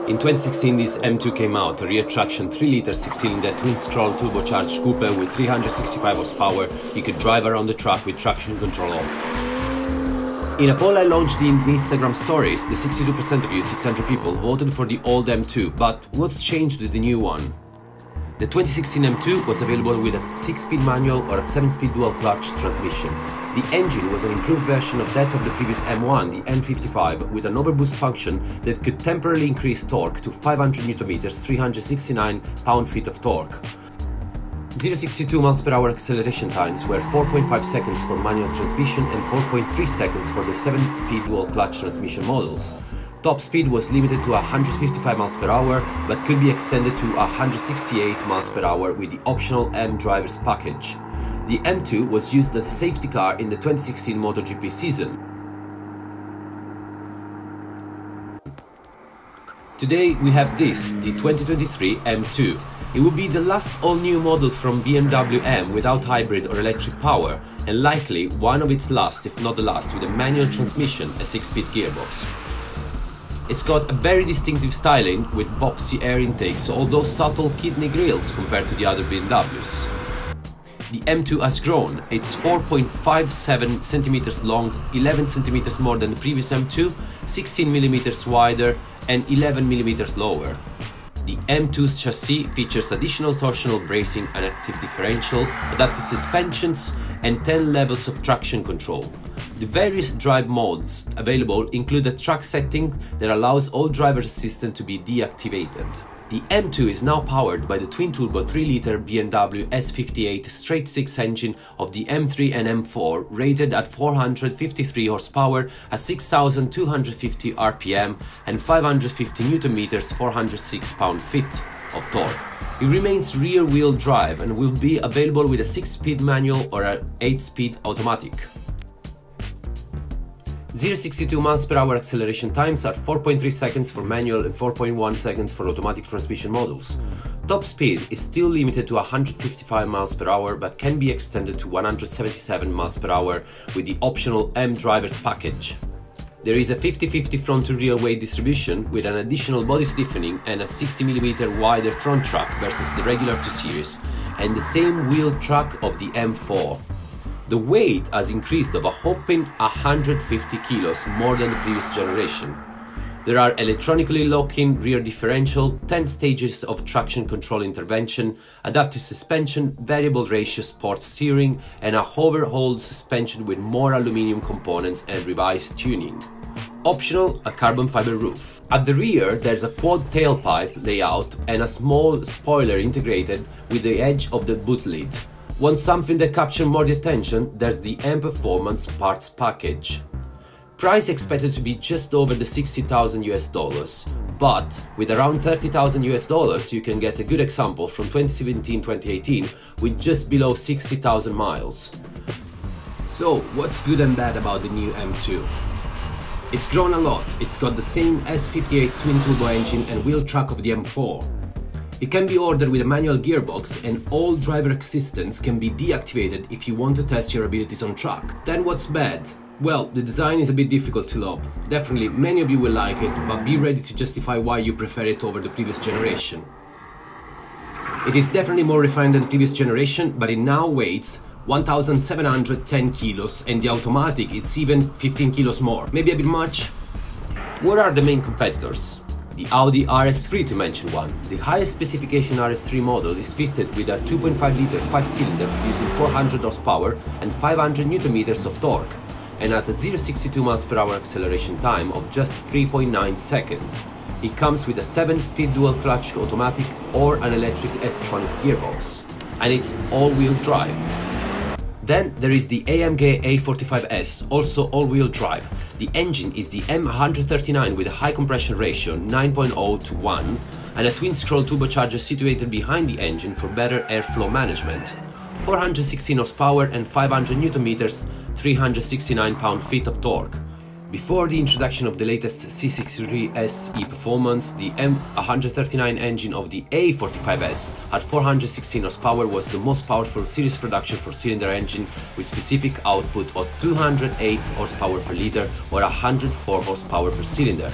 In 2016 this M2 came out, a rear traction 3-litre 6-cylinder twin-scroll turbocharged coupe with 365 horsepower. You could drive around the track with traction control off. In a poll I launched in Instagram stories, the 62% of you, 600 people, voted for the old M2, but what's changed with the new one? The 2016 M2 was available with a 6-speed manual or a 7-speed dual-clutch transmission. The engine was an improved version of that of the previous M1, the M55, with an overboost function that could temporarily increase torque to 500 Nm, 369 pound-feet of torque. 0-62 mph acceleration times were 4.5 seconds for manual transmission and 4.3 seconds for the 7-speed dual-clutch transmission models. Top speed was limited to 155 mph, but could be extended to 168 mph with the optional M driver's package. The M2 was used as a safety car in the 2016 MotoGP season. Today we have this, the 2023 M2. It will be the last all-new model from BMW M without hybrid or electric power, and likely one of its last, if not the last, with a manual transmission, a 6-speed gearbox. It's got a very distinctive styling with boxy air intakes, although subtle kidney grills compared to the other BMWs. The M2 has grown. It's 4.57 cm long, 11 cm more than the previous M2, 16 mm wider and 11 mm lower. The M2's chassis features additional torsional bracing, an active differential, adaptive suspensions and 10 levels of traction control. The various drive modes available include a track setting that allows all driver assistance to be deactivated. The M2 is now powered by the twin-turbo 3-litre BMW S58 straight-six engine of the M3 and M4, rated at 453 horsepower at 6,250 RPM and 550 Nm, 406 pound-feet of torque. It remains rear-wheel drive and will be available with a 6-speed manual or an 8-speed automatic. 0-62 mph acceleration times are 4.3 seconds for manual and 4.1 seconds for automatic transmission models. Top speed is still limited to 155 mph but can be extended to 177 mph with the optional M driver's package. There is a 50-50 front to rear weight distribution with an additional body stiffening and a 60 mm wider front track versus the regular 2 Series, and the same wheel track of the M4. The weight has increased of a whopping 150 kilos more than the previous generation. There are electronically locking rear differential, 10 stages of traction control intervention, adaptive suspension, variable ratio sports steering and a overhauled suspension with more aluminium components and revised tuning. Optional, a carbon fiber roof. At the rear there's a quad tailpipe layout and a small spoiler integrated with the edge of the boot lid. Want something that captures more the attention? There's the M Performance parts package. Price expected to be just over the $60,000 US, but with around $30,000 US you can get a good example from 2017-2018 with just below 60,000 miles. So what's good and bad about the new M2? It's grown a lot. It's got the same S58 twin-turbo engine and wheel track of the M4. It can be ordered with a manual gearbox and all driver assistance can be deactivated if you want to test your abilities on track. Then what's bad? Well, the design is a bit difficult to love. Definitely many of you will like it, but be ready to justify why you prefer it over the previous generation. It is definitely more refined than the previous generation, but it now weighs 1,710 kilos and the automatic it's even 15 kilos more. Maybe a bit much? What are the main competitors? The Audi RS3 to mention one. The highest specification RS3 model is fitted with a 2.5-litre 5-cylinder producing 400 horsepower and 500 Nm of torque, and has a 0-62 mph acceleration time of just 3.9 seconds. It comes with a 7-speed dual-clutch automatic or an electric S-tronic gearbox, and it's all-wheel drive. Then there is the AMG A45S, also all-wheel drive. The engine is the M139 with a high compression ratio 9.0 to 1 and a twin-scroll turbocharger situated behind the engine for better airflow management. 416 horsepower and 500 Nm, 369 pound-feet of torque. Before the introduction of the latest C63 SE performance, the M139 engine of the A45S at 416 horsepower was the most powerful series production four-cylinder engine with specific output of 208 horsepower per litre or 104 horsepower per cylinder.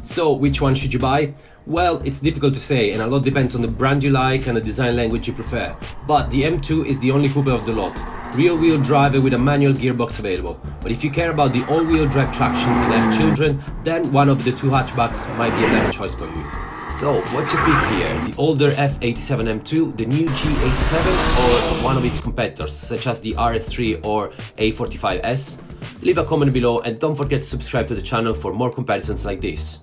So, which one should you buy? Well, it's difficult to say, and a lot depends on the brand you like and the design language you prefer. But the M2 is the only coupe of the lot. Rear-wheel drive with a manual gearbox available. But if you care about the all-wheel drive traction and have children, then one of the two hatchbacks might be a better choice for you. So, what's your pick here? The older F87 M2, the new G87, or one of its competitors, such as the RS3 or A45S? Leave a comment below and don't forget to subscribe to the channel for more comparisons like this.